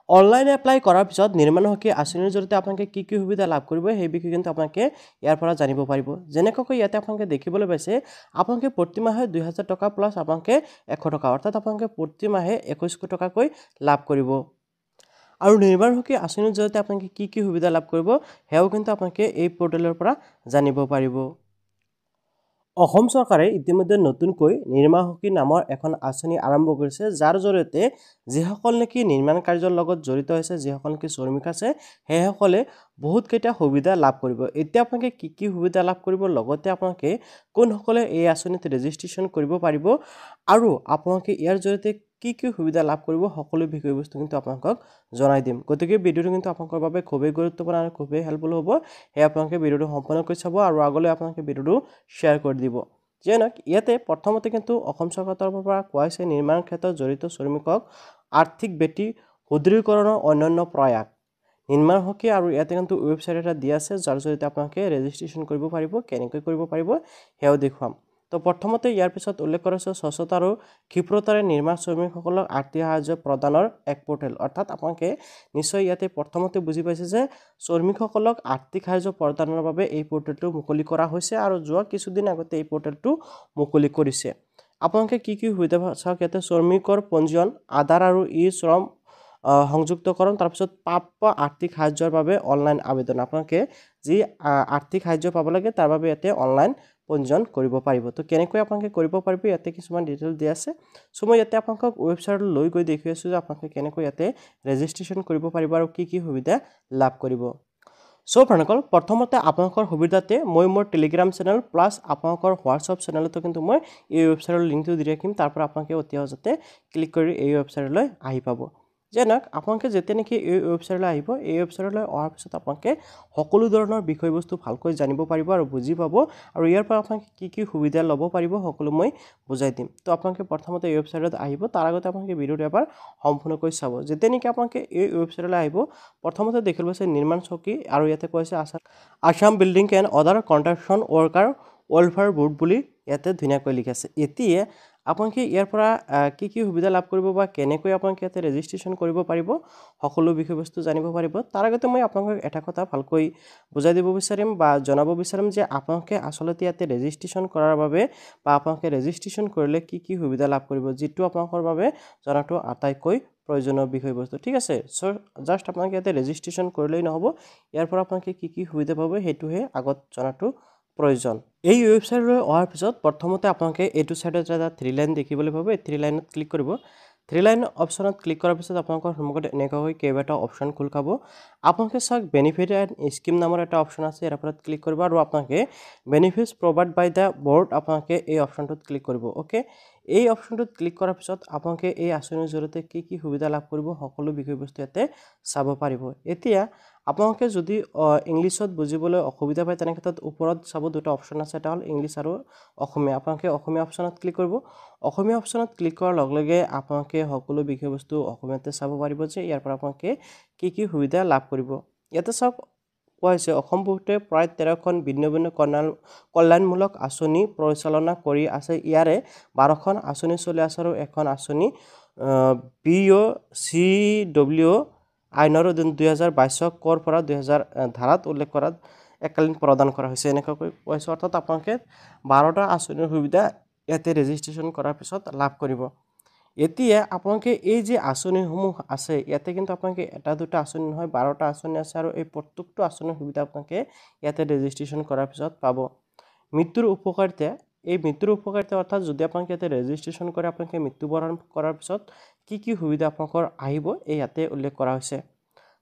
Online apply কৰাৰ পিছত নিৰ্মাণ সখী আঁচনিৰ জৰিয়তে আপোনালোকে কি কি সুবিধা লাভ কৰিব সেই বিষয়ে কিন্তু আপোনালোকে ইয়াৰ পৰা জানিব পাৰিব। যেনেকৈ ইয়াতে আপোনালোকে দেখিবলৈ পাইছে আপোনালোকে প্ৰতি মাহে 2000 টকা প্লাস আপোনালোকে 100 টকা অৰ্থাৎ আপোনালোকে প্ৰতি মাহে 2100 টকাকৈ লাভ কৰিব। আৰু নিৰ্মাণ সখী আঁচনিৰ জৰিয়তে আপোনালোকে কি কি সুবিধা লাভ কৰিব সেয়াও কিন্তু আপোনালোকে এই পৰ্টেলৰ পৰা জানিব পাৰিব। অসম চৰকাৰে ইতিমধ্যে নতুনকৈ নিৰ্মাণ সখী নামৰ এখন আঁচনি আৰম্ভ কৰিছে, যাৰ জৰিয়তে যিসকল নেকি নিৰ্মাণ কাৰ্যৰ লগত জড়িত হৈছে, যিসকল নেকি শ্ৰমিক আছে সেইসকলে বহুত কেইটা সুবিধা লাভ কৰিব। এতিয়া আপোনালোকে কি কি সুবিধা লাভ কৰিব, লগতে আপোনালোকে কোনসকলে এই আঁচনিত ৰেজিষ্ট্ৰেশ্যন কৰিব পাৰিব আৰু আপোনালোকে ইয়াৰ জৰিয়তে কি কি সুবিধা লাভ কৰিব সকলো বিষয়বস্তু কিন্তু আপোনালোকক জনাই দিম। গতিকে ভিডিঅ'টো কিন্তু আপোনালোকৰ বাবে খুবেই গুৰুত্বপূৰ্ণ আৰু খুবেই হেল্পফুল হ'ব। সেয়ে আপোনালোকে ভিডিঅ'টো সম্পূৰ্ণকৈ চাব আৰু আগলৈ আপোনালোকে ভিডিঅ'টো শ্বেয়াৰ কৰি দিব। যেনক ইয়াতে প্ৰথমতে কিন্তু অসম চৰকাৰৰ তৰফৰ পৰা কোৱা হৈছে নিৰ্মাণ ক্ষেত্ৰত জড়িত শ্ৰমিকক আৰ্থিক ভেটি সুদৃঢ়ীকৰণৰ অন্যান্য প্ৰয়াস নিৰ্মাণ সখী আৰু ইয়াতে কিন্তু ৱেবছাইট এটা দিয়া আছে, যাৰ জৰিয়তে আপোনালোকে ৰেজিষ্ট্ৰেশ্যন কৰিব পাৰিব। কেনেকৈ কৰিব পাৰিব সেয়াও দেখুৱাম। তো প্ৰথমতে ইয়াৰ পিছত উল্লেখ কৰিছে স্বচ্ছতা আৰু ক্ষিপ্ৰতাৰে নিৰ্মাণ শ্ৰমিকসকলক আৰ্থিক সাহায্য প্ৰদানৰ এক পৰ্টেল। অৰ্থাৎ আপোনালোকে নিশ্চয় ইয়াতে প্ৰথমতে বুজি পাইছে যে শ্ৰমিকসকলক আৰ্থিক সাহায্য প্ৰদানৰ বাবে এই পৰ্টেলটো মুকলি কৰা হৈছে আৰু যোৱা কিছুদিন আগতে এই পৰ্টেলটো মুকলি কৰিছে। আপোনালোকে কি কি সুবিধা চাওক, ইয়াতে শ্ৰমিকৰ পঞ্জীয়ন, আধাৰ আৰু শ্ৰম সংযুক্তকৰণ, তাৰপিছত প্ৰাপ্য আৰ্থিক সাহায্যৰ বাবে অনলাইন আবেদন। আপোনালোকে যি আৰ্থিক সাহায্য পাব লাগে তাৰ বাবে ইয়াতে অনলাইন পঞ্জীয়ন কৰিব পাৰিব। তো কেনেকৈ আপোনালোকে কৰিব পাৰিব ইয়াতে কিছুমান ডিটেইল দিয়া আছে। সো মই ইয়াতে আপোনালোকক ৱেবছাইটলৈ লৈ গৈ দেখুৱাই আছোঁ যে আপোনালোকে কেনেকৈ ইয়াতে ৰেজিষ্ট্ৰেশ্যন কৰিব পাৰিব আৰু কি কি সুবিধা লাভ কৰিব। সো ফ্ৰেণ্ডসকল, প্ৰথমতে আপোনালোকৰ সুবিধাতে মই মোৰ টেলিগ্ৰাম চেনেল প্লাছ আপোনালোকৰ হোৱাটছআপ চেনেলতো কিন্তু মই এই ৱেবছাইটৰ লিংকটো দি ৰাখিম। তাৰ পৰা আপোনালোকে অতি সহজতে ক্লিক কৰি এই ৱেবছাইটলৈ আহি পাব। যেনক আপোনালোকে যেতিয়া নেকি এই ৱেবছাইটলৈ আহিব, এই ৱেবছাইটলৈ অহাৰ পিছত আপোনালোকে সকলো ধৰণৰ বিষয়বস্তু ভালকৈ জানিব পাৰিব আৰু বুজি পাব আৰু ইয়াৰ পৰা আপোনালোকে কি কি সুবিধা ল'ব পাৰিব সকলো মই বুজাই দিম। তো আপোনালোকে প্ৰথমতে এই ৱেবছাইটত আহিব, তাৰ আগতে আপোনালোকে ভিডিঅ'টো এবাৰ সম্পূৰ্ণকৈ চাব। যেতিয়া নেকি আপোনালোকে এই ৱেবছাইটলৈ আহিব, প্ৰথমতে দেখিব পাইছে নিৰ্মাণ চকী আৰু ইয়াতে কৈছে Assam building and other construction worker welfare board বুলি ইয়াতে ধুনীয়াকৈ লিখা আছে। এতিয়া আপোনালোকে ইয়াৰ পৰা কি কি সুবিধা লাভ কৰিব বা কেনেকৈ আপোনালোকে ইয়াতে ৰেজিষ্ট্ৰেশ্যন কৰিব পাৰিব সকলো বিষয়বস্তু জানিব পাৰিব। তাৰ আগতে মই আপোনালোকক এটা কথা ভালকৈ বুজাই দিব বিচাৰিম বা জনাব বিচাৰিম যে আপোনালোকে আচলতে ইয়াতে ৰেজিষ্ট্ৰেশ্যন কৰাৰ বাবে বা আপোনালোকে ৰেজিষ্ট্ৰেশ্যন কৰিলে কি কি সুবিধা লাভ কৰিব, যিটো আপোনালোকৰ বাবে জনাটো আটাইতকৈ প্ৰয়োজনীয় বিষয়বস্তু। ঠিক আছে, চ' জাষ্ট আপোনালোকে ইয়াতে ৰেজিষ্ট্ৰেশ্যন কৰিলেই নহ'ব, ইয়াৰ পৰা আপোনালোকে কি কি সুবিধা পাব সেইটোহে আগত জনাটো প্ৰয়োজন। এই ৱেবছাইটলৈ অহাৰ পিছত প্ৰথমতে আপোনালোকে এইটো ছাইডত এটা 3 লাইন দেখিবলৈ পাব। এই 3 লাইনত ক্লিক কৰিব। 3 লাইন অপশ্যনত ক্লিক কৰাৰ পিছত আপোনালোকৰ সন্মুখত এনেকৈ কেইবাটাও অপশ্যন খোল খাব। আপোনালোকে চাওক বেনিফিট এণ্ড স্কিম নামৰ এটা অপশ্যন আছে, ইয়াৰ ওপৰত ক্লিক কৰিব আৰু আপোনালোকে benefits provide by the board আপোনালোকে এই অপশ্যনটোত ক্লিক কৰিব। অ'কে, এই অপশ্যনটোত ক্লিক কৰাৰ পিছত আপোনালোকে এই আঁচনিৰ জৰিয়তে কি কি সুবিধা লাভ কৰিব সকলো বিষয়বস্তু ইয়াতে চাব পাৰিব। এতিয়া আপোনালোকে যদি ইংলিছত বুজিবলৈ অসুবিধা পায় তেনে ক্ষেত্ৰত ওপৰত চাব দুটা অপশ্যন আছে, এটা হ'ল ইংলিছ আৰু অসমীয়া। আপোনালোকে অসমীয়া অপশ্যনত ক্লিক কৰিব। অসমীয়া অপশ্যনত ক্লিক কৰাৰ লগে লগে আপোনালোকে সকলো বিষয়বস্তু অসমীয়াতে চাব পাৰিব যে ইয়াৰ পৰা আপোনালোকে কি কি সুবিধা লাভ কৰিব। ইয়াতে চাওক কোৱা হৈছে অসম বহুতে প্ৰায় 13খন ভিন্ন ভিন্ন কল্যাণমূলক আঁচনি পৰিচালনা কৰি আছে। ইয়াৰে 12খন আঁচনি চলি আছে আৰু এখন আঁচনি BOCW আইনৰ 2022 কৰ পৰা 2000 ধাৰাত উল্লেখ কৰাত এককালীন প্ৰদান কৰা হৈছে এনেকৈ কৈছে। অৰ্থাৎ আপোনালোকে 12টা আঁচনিৰ সুবিধা ইয়াতে ৰেজিষ্ট্ৰেশ্যন কৰাৰ পিছত লাভ কৰিব। এতিয়া আপোনালোকে এই যে আঁচনিসমূহ আছে ইয়াতে কিন্তু আপোনালোকে এটা দুটা আঁচনি নহয় 12টা আঁচনি আছে আৰু এই প্ৰত্যেকটো আঁচনিৰ সুবিধা আপোনালোকে ইয়াতে ৰেজিষ্ট্ৰেশ্যন কৰাৰ পিছত পাব। মৃত্যুৰ উপকাৰিতা, এই মৃত্যুৰ উপকাৰিতা অৰ্থাৎ যদি আপোনালোকে ইয়াতে ৰেজিষ্ট্ৰেশ্যন কৰে আপোনালোকে মৃত্যুবৰণ কৰাৰ পিছত কি কি সুবিধা আপোনালোকৰ আহিব এই ইয়াতে উল্লেখ কৰা হৈছে।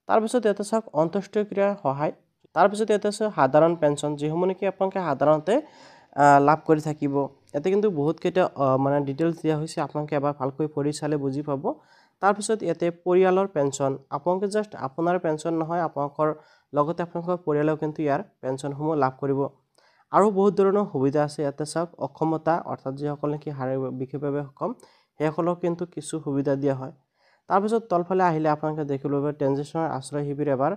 তাৰপিছত ইয়াতে চাওক অন্ত্যেষ্টিক্ৰিয়াৰ সহায়, তাৰপিছত ইয়াতে আছে সাধাৰণ পেঞ্চন, যিসমূহ নেকি আপোনালোকে সাধাৰণতে লাভ কৰি থাকিব। ইয়াতে কিন্তু বহুত কেইটা মানে ডিটেইলছ দিয়া হৈছে, আপোনালোকে এবাৰ ভালকৈ পঢ়ি চালে বুজি পাব। তাৰপিছত ইয়াতে পৰিয়ালৰ পেঞ্চন, আপোনালোকে জাষ্ট আপোনাৰ পেঞ্চন নহয় আপোনালোকৰ লগতে আপোনালোকৰ পৰিয়ালেও কিন্তু ইয়াৰ পেঞ্চনসমূহ লাভ কৰিব। আৰু বহুত ধৰণৰ সুবিধা আছে ইয়াতে চাওক অক্ষমতা অৰ্থাৎ যিসকল নেকি বিশেষভাৱে সক্ষম সেইসকলক কিন্তু কিছু সুবিধা দিয়া হয়। তাৰপিছত তলফালে আহিলে আপোনালোকে দেখিবলৈ পাব ট্ৰেনজিশ্যনৰ আশ্ৰয় শিবিৰ এবাৰ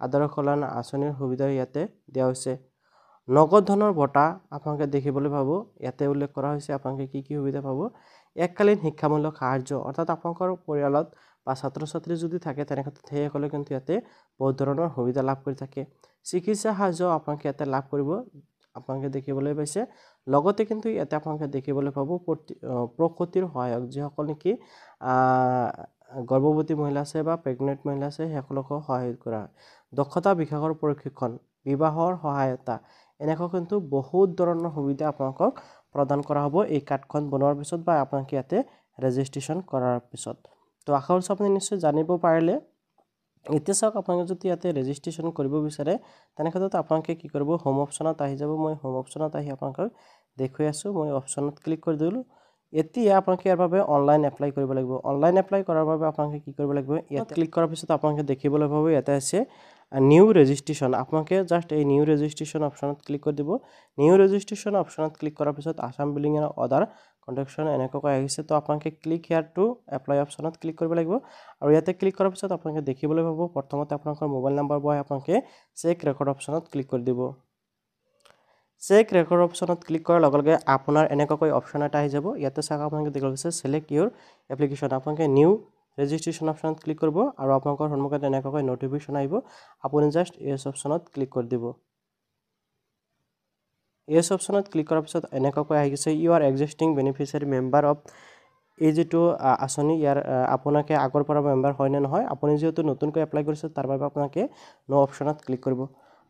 আদৰ্শ কল্যাণ আঁচনিৰ সুবিধা ইয়াতে দিয়া হৈছে। নগদ ধনৰ বঁটা আপোনালোকে দেখিবলৈ পাব, ইয়াতে উল্লেখ কৰা হৈছে আপোনালোকে কি কি সুবিধা পাব। এককালীন শিক্ষামূলক সাহায্য অৰ্থাৎ আপোনালোকৰ পৰিয়ালত বা বা ছাত্ৰ ছাত্ৰী যদি থাকে তেনেক্ষেত্ৰত সেইসকলে কিন্তু ইয়াতে বহুত ধৰণৰ সুবিধা লাভ কৰি থাকে চিকিৎসা সাহায্য আপোনালোকে ইয়াতে লাভ কৰিব আপোনালোকে দেখিবলৈ পাইছে লগতে কিন্তু ইয়াতে আপোনালোকে দেখিবলৈ পাব প্ৰসূতিৰ সহায়ক যিসকল নেকি গৰ্ভৱতী মহিলা আছে বা প্ৰেগনেণ্ট মহিলা আছে সেইসকলকো সহায় কৰা হয় দক্ষতা বিকাশৰ প্ৰশিক্ষণ বিবাহৰ সহায়তা এনেকুৱা কিন্তু বহুত ধৰণৰ সুবিধা আপোনালোকক প্ৰদান কৰা হ'ব এই কাৰ্ডখন বনোৱাৰ পিছত বা আপোনালোকে ইয়াতে ৰেজিষ্ট্ৰেশ্যন কৰাৰ পিছত তো আশা কৰিছোঁ আপুনি নিশ্চয় জানিব পাৰিলে এতিয়া চাওক আপোনালোকে যদি ইয়াতে ৰেজিষ্ট্ৰেশ্যন কৰিব বিচাৰে তেনেক্ষেত্ৰত আপোনালোকে কি কৰিব হোম অপশ্যনত আহি যাব মই হোম অপশ্যনত আহি আপোনালোকক দেখুৱাই আছোঁ মই অপশ্যনত ক্লিক কৰি দিলোঁ এতিয়া আপোনালোকে ইয়াৰ বাবে অনলাইন এপ্লাই কৰিব লাগিব অনলাইন এপ্লাই কৰাৰ বাবে আপোনালোকে কি কৰিব লাগিব ইয়াত ক্লিক কৰাৰ পিছত আপোনালোকে দেখিবলৈ পাব ইয়াতে আছে নিউ ৰেজিষ্ট্ৰেশ্যন আপোনালোকে জাষ্ট এই নিউ ৰেজিষ্ট্ৰেশ্যন অপশ্যনত ক্লিক কৰি দিব নিউ ৰেজিষ্ট্ৰেশ্যন অপশ্যনত ক্লিক কৰাৰ পিছত আসাম বিলিং এণ্ড আদাৰ কণ্ট্ৰেকশ্যন এনেকৈ আহিছে তো আপোনালোকে ক্লিক হিয়াৰ টু এপ্লাই অপশ্যনত ক্লিক কৰিব লাগিব আৰু ইয়াতে ক্লিক কৰাৰ পিছত আপোনালোকে দেখিবলৈ পাব প্ৰথমতে আপোনালোকৰ মোবাইল নম্বৰ বহাই আপোনালোকে চেক ৰেকৰ্ড অপশ্যনত ক্লিক কৰি দিব চেক ৰেকৰ্ড অপশ্যনত ক্লিক কৰাৰ লগে লগে আপোনাৰ এনেকৈ অপশ্যন এটা আহি যাব ইয়াতে চাওক আপোনালোকে দেখিব গৈছে চিলেক্ট ইউৰ এপ্লিকেশ্যন আপোনালোকে নিউ ৰেজিষ্ট্ৰেশ্যন অপশ্যনত ক্লিক কৰিব আৰু আপোনালোকৰ সন্মুখত এনেকৈ নটিফিকেশ্যন আহিব আপুনি জাষ্ট এছ অপশ্যনত ক্লিক কৰি দিব এছ অপশ্যনত ক্লিক কৰাৰ পিছত এনেকৈ আহি গৈছে you are existing beneficiary member of এই যিটো আঁচনি ইয়াৰ আপোনালোকে আগৰ পৰা মেম্বাৰ হয় নে নহয় আপুনি যিহেতু নতুনকৈ এপ্লাই কৰিছে তাৰ বাবে আপোনালোকে ন অপশ্যনত ক্লিক কৰিব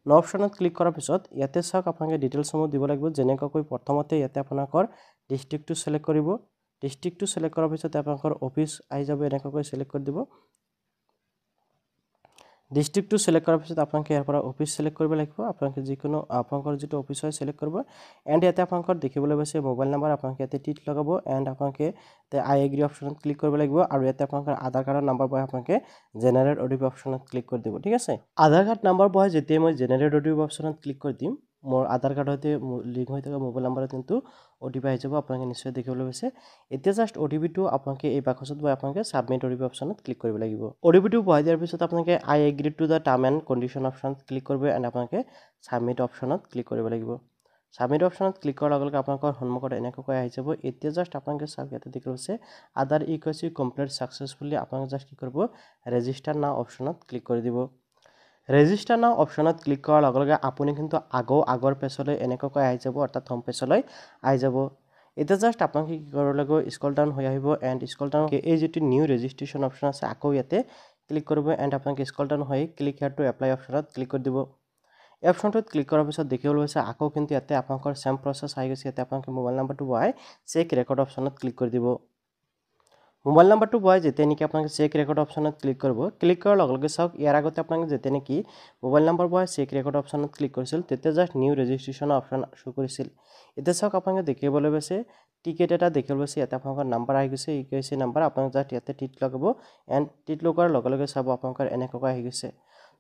ন অপশ্যনত ক্লিক কৰাৰ পিছত ইয়াতে চাওক আপোনালোকে ডিটেইলছসমূহ দিব লাগিব যেনেকৈ প্ৰথমতে ইয়াতে আপোনালোকৰ ডিষ্ট্ৰিক্টটো চিলেক্ট কৰিব ডিষ্ট্ৰিক্টটো চিলেক্ট কৰাৰ পিছত আপোনালোকৰ অফিচ আহি যাব এনেকৈ চিলেক্ট কৰি দিব ডিষ্ট্ৰিক্টটো চিলেক্ট কৰাৰ পিছত আপোনালোকে ইয়াৰ পৰা অফিচ চিলেক্ট কৰিব লাগিব আপোনালোকে যিকোনো আপোনালোকৰ যিটো অফিচ হয় চিলেক্ট কৰিব এণ্ড ইয়াতে আপোনালোকৰ দেখিবলৈ পাইছে মোবাইল নম্বৰ আপোনালোকে ইয়াতে টিক লগাব এণ্ড আপোনালোকে আই এগ্ৰি অপশ্যনত ক্লিক কৰিব লাগিব আৰু ইয়াতে আপোনালোকৰ আধাৰ কাৰ্ডৰ নম্বৰ বহাই আপোনালোকে জেনেৰেট অ'টিপি অপশ্যনত ক্লিক কৰি দিব ঠিক আছে আধাৰ কাৰ্ড নম্বৰ বহাই যেতিয়া মই জেনেৰেট অ'টিপি অপশ্যনত ক্লিক কৰি দিম মোৰ আধাৰ কাৰ্ডৰ সৈতে লিংক হৈ থকা মোবাইল নম্বৰত কিন্তু অ'টিপি আহি যাব আপোনালোকে নিশ্চয় দেখিবলৈ পাইছে এতিয়া জাষ্ট অ'টিপিটো আপোনালোকে এই বাকচত বহাই আপোনালোকে ছাবমিট অ'টিপি অপশ্যনত ক্লিক কৰিব লাগিব অ'টিপিটো বহাই দিয়াৰ পিছত আপোনালোকে আই agri to the term and condition অপশ্যনত ক্লিক কৰিব এণ্ড আপোনালোকে ছাবমিট অপশ্যনত ক্লিক কৰিব লাগিব ছাবমিট অপশ্যনত ক্লিক কৰাৰ লগে লগে আপোনালোকৰ সন্মুখত এনেকৈ আহি যাব এতিয়া জাষ্ট আপোনালোকে চাওক ইয়াতে দেখিব আছে আধাৰ ইকুৱেচি কমপ্লিট ছাকচেছফুলি আপোনালোকে জাষ্ট কি কৰিব ৰেজিষ্টাৰ নাও অপশ্যনত ক্লিক কৰি দিব ৰেজিষ্টাৰ নাও অপশ্যনত ক্লিক কৰাৰ লগে লগে আপুনি কিন্তু আগৰ পেজলৈ এনেকৈ আহি যাব অৰ্থাৎ হোম পেজলৈ আহি যাব এতিয়া জাষ্ট আপোনালোকে কি কৰিব লাগিব স্ক্ৰল ডাউন হৈ আহিব এণ্ড স্ক্ৰল ডাউন এই যিটো নিউ ৰেজিষ্ট্ৰেশ্যন অপশ্যন আছে আকৌ ইয়াতে ক্লিক কৰিব এণ্ড আপোনালোকে স্ক্ৰল ডাউন হৈ ক্লিক হিয়াৰ টু এপ্লাই অপশ্যনত ক্লিক কৰি দিব এই অপশ্যনটোত ক্লিক কৰাৰ পিছত দেখিবলৈ পাইছে আকৌ কিন্তু ইয়াতে আপোনালোকৰ চেম প্ৰচেছ আহি গৈছে ইয়াতে আপোনালোকে মোবাইল নম্বৰটো বহাই চেক ৰেকৰ্ড অপশ্যনত ক্লিক কৰি দিব মোবাইল নম্বৰটো বহাই যেতিয়া নেকি আপোনালোকে চেক ৰেকৰ্ড অপশ্যনত ক্লিক কৰিব ক্লিক কৰাৰ লগে লগে চাওক ইয়াৰ আগতে আপোনালোকে যেতিয়া নেকি মোবাইল নম্বৰ বহাই চেক ৰেকৰ্ড অপশ্যনত ক্লিক কৰিছিল তেতিয়া জাষ্ট নিউ ৰেজিষ্ট্ৰেশ্যনৰ অপশ্যন শ্ব' কৰিছিল এতিয়া চাওক আপোনালোকে দেখিবলৈ পাইছে টিকেট এটা দেখিবলৈ পাইছে ইয়াতে আপোনালোকৰ নাম্বাৰ আহি গৈছে ইকুৱেচি নাম্বাৰ আপোনালোকে জাষ্ট ইয়াতে টিক লগাব এণ্ড টিক লগোৱাৰ লগে লগে চাব আপোনালোকৰ এনেকৈ আহি গৈছে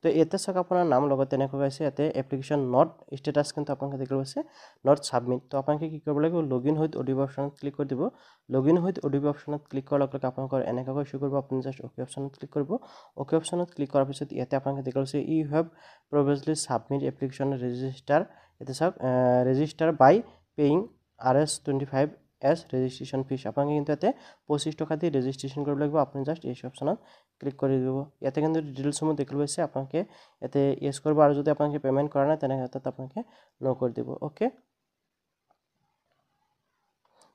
তো ইয়াতে চাওক আপোনাৰ নাম লগত তেনেকৈ আছে ইয়াতে এপ্লিকেশ্যন নট ষ্টেটাছ কিন্তু আপোনালোকে দেখিব আছে নট ছাবমিট তো আপোনালোকে কি কৰিব লাগিব লগইন উইথ অ'টিপি অপশ্যনত ক্লিক কৰি দিব লগইন উইথ অ'টিপি অপশ্যনত ক্লিক কৰাৰ লগে লগে আপোনালোকৰ এনেকৈ শ্ব' কৰিব আপুনি জাষ্ট অ'কে অপশ্যনত ক্লিক কৰিব অ'কে অপশ্যনত ক্লিক কৰাৰ পিছত ইয়াতে আপোনালোকে দেখিব আছে you have previously submit application register ইয়াতে চাওক register by paying Rs25 as registration fee আপোনালোকে কিন্তু ইয়াতে 25 টকা দি ৰেজিষ্ট্ৰেশ্যন কৰিব লাগিব আপুনি জাষ্ট এই অপশ্যনত ক্লিক কৰি দিব ইয়াতে কিন্তু ডিটেইলছসমূহ দেখিব আছে আপোনালোকে ইয়াতে ইয়েছ কৰিব আৰু যদি আপোনালোকে পে'মেণ্ট কৰা নাই তেনেক্ষেত্ৰত আপোনালোকে ন' কৰি দিব অ'কে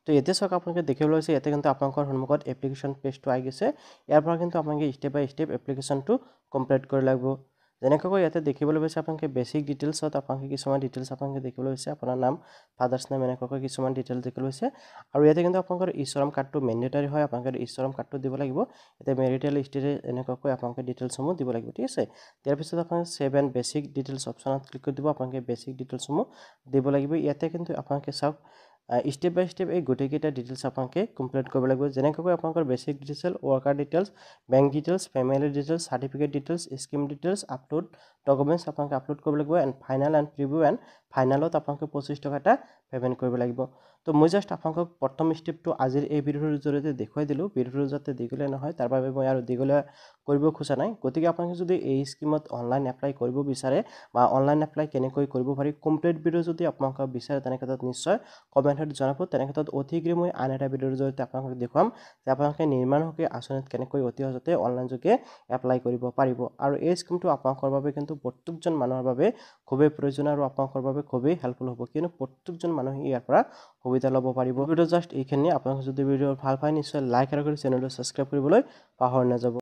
তো এতিয়া চাওক আপোনালোকে দেখিবলৈ পাইছে ইয়াতে কিন্তু আপোনালোকৰ সন্মুখত এপ্লিকেশ্যন পেজটো আহি গৈছে ইয়াৰ পৰা কিন্তু আপোনালোকে ষ্টেপ বাই ষ্টেপ এপ্লিকেশ্যনটো কমপ্লিট কৰি লাগিব যেনেকৈ ইয়াতে দেখিবলৈ পাইছে আপোনালোকে বেছিক ডিটেইলছত আপোনালোকে কিছুমান ডিটেইলছ আপোনালোকে দেখিবলৈ পাইছে আপোনাৰ নাম ফাদাৰ্ছ নেম এনেকৈ কিছুমান ডিটেইলছ দেখিবলৈ পাইছে আৰু ইয়াতে কিন্তু আপোনালোকৰ ইশ্ৰম কাৰ্ডটো মেণ্ডেটৰী হয় আপোনালোকে ইশ্ৰম কাৰ্ডটো দিব লাগিব ইয়াতে মেৰিটেল ষ্টেটাছ এনেকৈ আপোনালোকে ডিটেইলছসমূহ দিব লাগিব ঠিক আছে ইয়াৰ পিছত আপোনালোকে ছেভ এণ্ড বেছিক ডিটেইলছ অপশ্যনত ক্লিক কৰি দিব আপোনালোকে বেছিক ডিটেইলছসমূহ দিব লাগিব ইয়াতে কিন্তু আপোনালোকে চাওক ষ্টেপ বাই ষ্টেপ এই গোটেইকেইটা ডিটেইলছ আপোনালোকে কমপ্লিট কৰিব লাগিব যেনেকৈ আপোনালোকৰ basic details worker details bank details family details certificate details scheme details upload documents আপোনালোকে আপলোড কৰিব লাগিব and final and preview and ফাইনেলত আপোনালোকে 25 টকা এটা পে'মেণ্ট কৰিব লাগিব তো মই জাষ্ট আপোনালোকক প্ৰথম ষ্টেপটো আজিৰ এই ভিডিঅ'টোৰ জৰিয়তে দেখুৱাই দিলোঁ। ভিডিঅ'টো যাতে দীঘলীয়া নহয় তাৰ বাবে মই আৰু দীঘলীয়া কৰিব খোজা নাই। গতিকে আপোনালোকে যদি এই স্কিমত অনলাইন এপ্লাই কৰিব বিচাৰে বা অনলাইন এপ্লাই কেনেকৈ কৰিব পাৰি কমপ্লিট ভিডিঅ' যদি আপোনালোকে বিচাৰে তেনে ক্ষেত্ৰত নিশ্চয় কমেণ্টত জনাব। তেনে ক্ষেত্ৰত অতি শীঘ্ৰে মই আন এটা ভিডিঅ'ৰ জৰিয়তে আপোনালোকক দেখুৱাম যে আপোনালোকে নিৰ্মাণ সুখী আঁচনিত কেনেকৈ অতি সহজতে অনলাইন যোগে এপ্লাই কৰিব পাৰিব। আৰু এই স্কিমটো আপোনালোকৰ বাবে কিন্তু প্ৰত্যেকজন মানুহৰ বাবে খুবেই প্ৰয়োজনীয় আৰু আপোনালোকৰ বাবে খুবেই হেল্পফুল হ'ব, কিয়নো প্ৰত্যেকজন মানুহে ইয়াৰ পৰা সুবিধা ল'ব পাৰিব। ভিডিঅ' জাষ্ট এইখিনিয়ে। আপোনালোকে যদি ভিডিঅ' ভাল পায় নিশ্চয় লাইক আৰু কৰি চেনেলটো ছাবস্ক্ৰাইব কৰিবলৈ পাহৰি নাযাব।